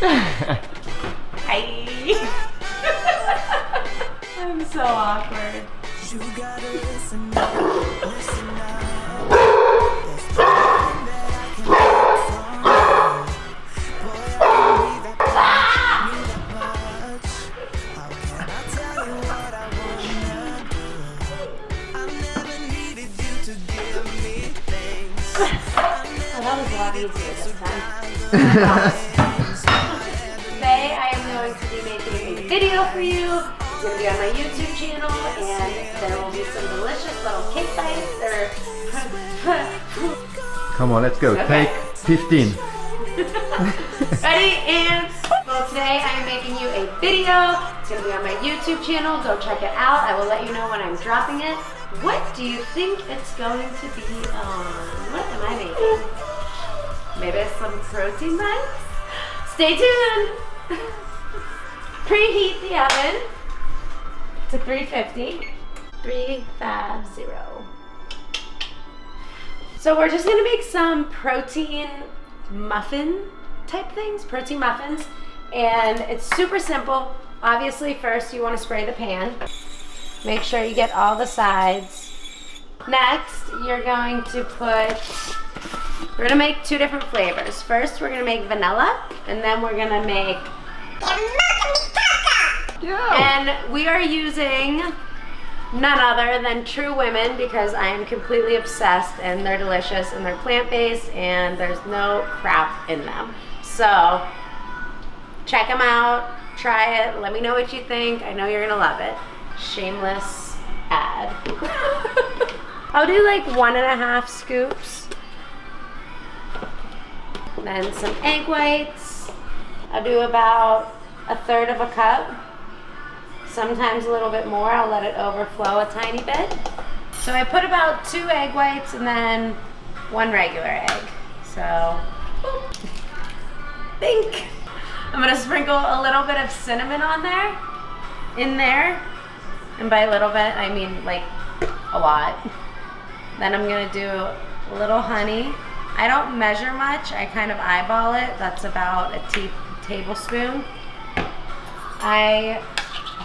Hi. I'm so awkward. You gotta listen up, listen up. There's nothing that I can do from you. Boy, I don't need that much. How can I tell you what I wanna do? I never needed you to give me things. Oh, that was a lot easier this time. Today I am going to be making a video for you. It's going to be on my YouTube channel, and there will be some delicious little cake bites. Come on, let's go. Okay. Take 15. Ready? And well, today I am making you a video. It's going to be on my YouTube channel. Go check it out. I will let you know when I'm dropping it. What do you think it's going to be on? What am I making? Maybe some protein bites? Stay tuned. Preheat the oven to 350. 350. So we're just gonna make some protein muffin type things, protein muffins, and it's super simple. Obviously, first you want to spray the pan. Make sure you get all the sides. Next, you're going to we're gonna make two different flavors. First, we're gonna make vanilla, and then we're gonna make and we are using none other than TRU Women because I am completely obsessed, and they're delicious, and they're plant-based, and there's no crap in them. So check them out, try it, let me know what you think. I know you're gonna love it. Shameless ad. I'll do like 1.5 scoops. Then some egg whites. I'll do about 1/3 of a cup. Sometimes a little bit more. I'll let it overflow a tiny bit. So I put about 2 egg whites and then 1 regular egg. So, think. I'm gonna sprinkle a little bit of cinnamon on there, in there. And by a little bit, I mean like a lot. Then I'm gonna do a little honey. I don't measure much, I kind of eyeball it. That's about a tablespoon. I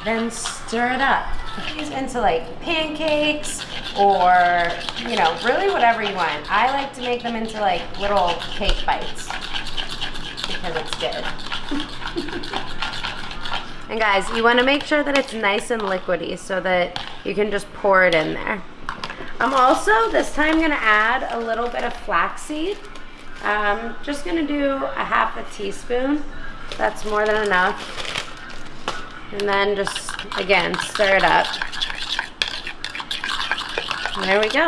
then stir it up. These into like pancakes or, you know, really whatever you want. I like to make them into like little cake bites because it's good. And guys, you want to make sure that it's nice and liquidy so that you can just pour it in there. I'm also this time gonna add a little bit of flaxseed. Just gonna do a 1/2 teaspoon. That's more than enough. And then just, again, stir it up. And there we go.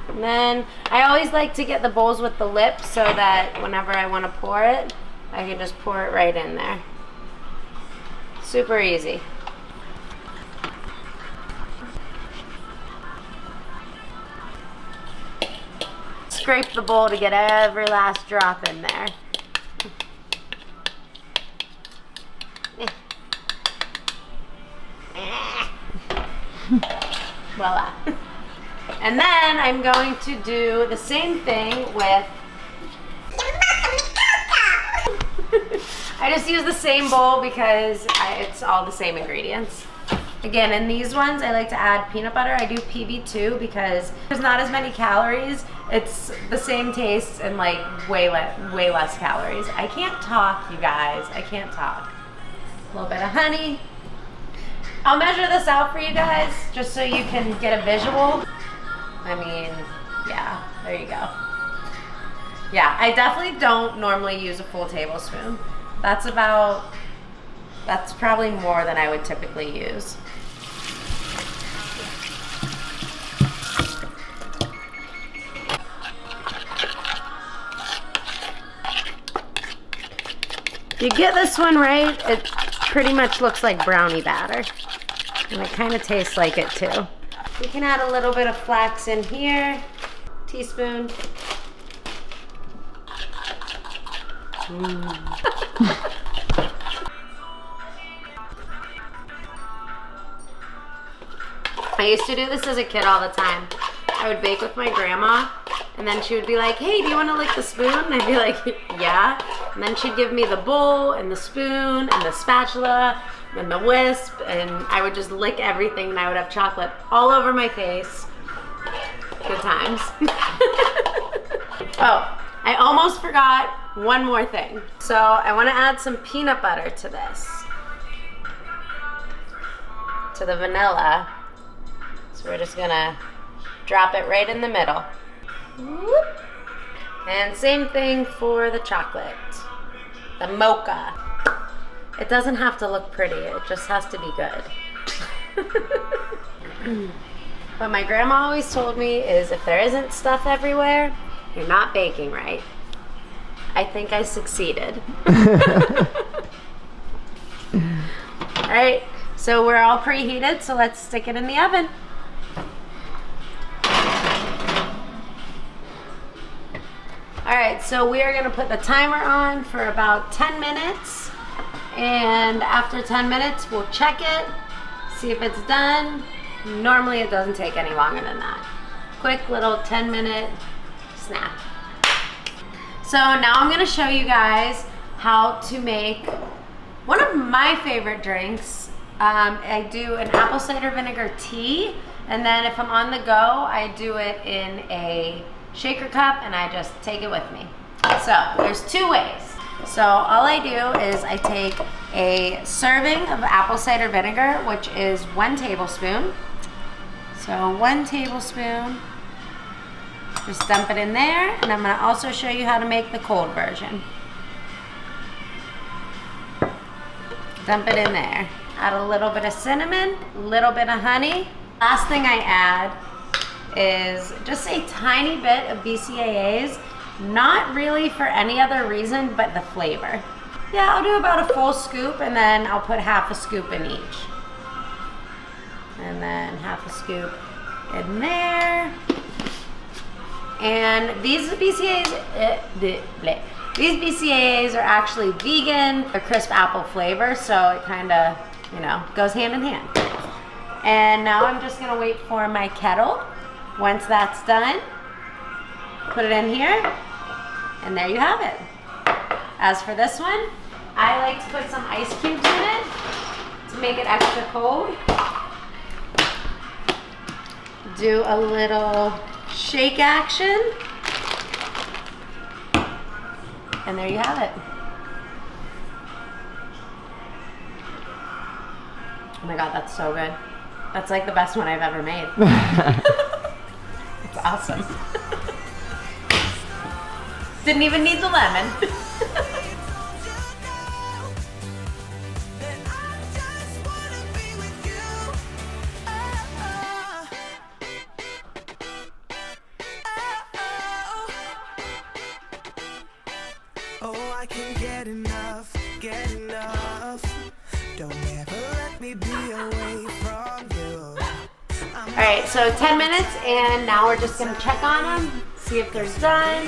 And then I always like to get the bowls with the lip so that whenever I wanna pour it, I can just pour it right in there. Super easy. Scrape the bowl to get every last drop in there. Voila. And then I'm going to do the same thing with I just use the same bowl because it's all the same ingredients. Again, in these ones, I like to add peanut butter. I do PB2 because there's not as many calories. It's the same taste and like way less calories. I can't talk, you guys. I can't talk. A little bit of honey. I'll measure this out for you guys just so you can get a visual. I mean, yeah, there you go. Yeah, I definitely don't normally use a full tablespoon. That's probably more than I would typically use. If you get this one right, it pretty much looks like brownie batter. And it kind of tastes like it too. You can add a little bit of flax in here. Teaspoon. I used to do this as a kid all the time. I would bake with my grandma, and then she would be like, hey, do you want to lick the spoon? And I'd be like, yeah. And then she'd give me the bowl and the spoon and the spatula and the whisk, and I would just lick everything and I would have chocolate all over my face. Good times. Oh, I almost forgot one more thing. So I want to add some peanut butter to this, to the vanilla. So we're just gonna drop it right in the middle. Whoop. And same thing for the chocolate, the mocha. It doesn't have to look pretty, it just has to be good. What my grandma always told me is if there isn't stuff everywhere, you're not baking right. I think I succeeded. All right, so we're all preheated, so let's stick it in the oven. All right, so we are gonna put the timer on for about 10 minutes. And after 10 minutes, we'll check it, see if it's done. Normally it doesn't take any longer than that. Quick little 10-minute snack. So now I'm gonna show you guys how to make one of my favorite drinks. I do an apple cider vinegar tea, and then if I'm on the go, I do it in a shaker cup and I just take it with me. So there's two ways. So all I do is I take a serving of apple cider vinegar, which is 1 tablespoon. So 1 tablespoon, just dump it in there, and I'm gonna also show you how to make the cold version. Dump it in there. Add a little bit of cinnamon, a little bit of honey. Last thing I add is just a tiny bit of BCAAs, not really for any other reason but the flavor. Yeah, I'll do about a full scoop, and then I'll put half a scoop in each. And then half a scoop in there. And these BCAAs are actually vegan. They're crisp apple flavor, so it kind of, you know, goes hand in hand. And now I'm just gonna wait for my kettle. Once that's done, put it in here, and there you have it. As for this one, I like to put some ice cubes in it to make it extra cold. Do a little shake action, and there you have it. Oh my God, that's so good. That's like the best one I've ever made. It's awesome. Didn't even need the lemon. Oh, I can't get enough, get enough. Don't ever let me be away from you. All right, so 10 minutes, and now we're just gonna check on them, see if they're done.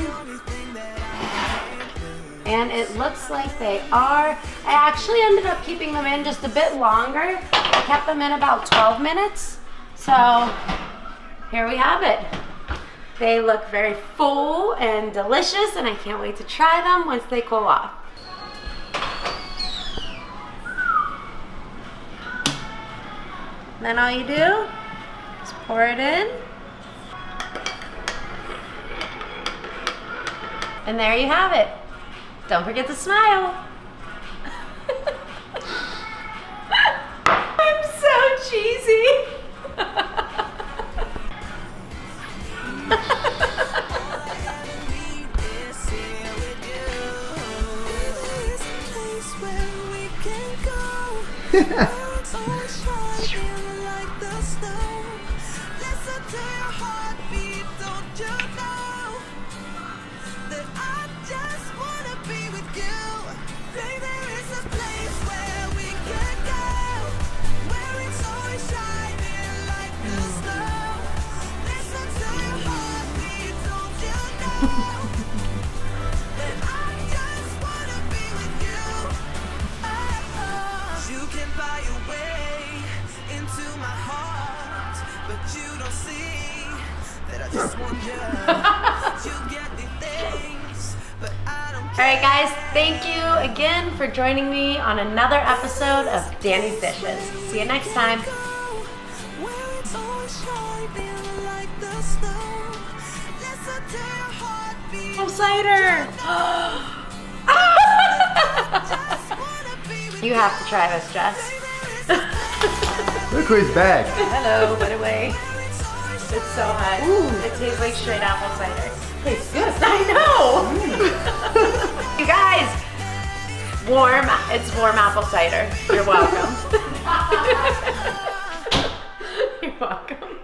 And it looks like they are. I actually ended up keeping them in just a bit longer. I kept them in about 12 minutes. So here we have it. They look very full and delicious, and I can't wait to try them once they cool off. Then all you do is pour it in. And there you have it. Don't forget to smile. I'm so cheesy. right, guys, thank you again for joining me on another episode of Danny's Dishes. See you next time. Where it's always shining like the snow. Listen to your heartbeat. Oh, cider! Just wanna be with You have to try this, Jess. Look who's back. Hello, by the way. It's so hot. It tastes like straight apple cider. Tastes good. I know. You guys, warm. It's warm apple cider. You're welcome. You're welcome.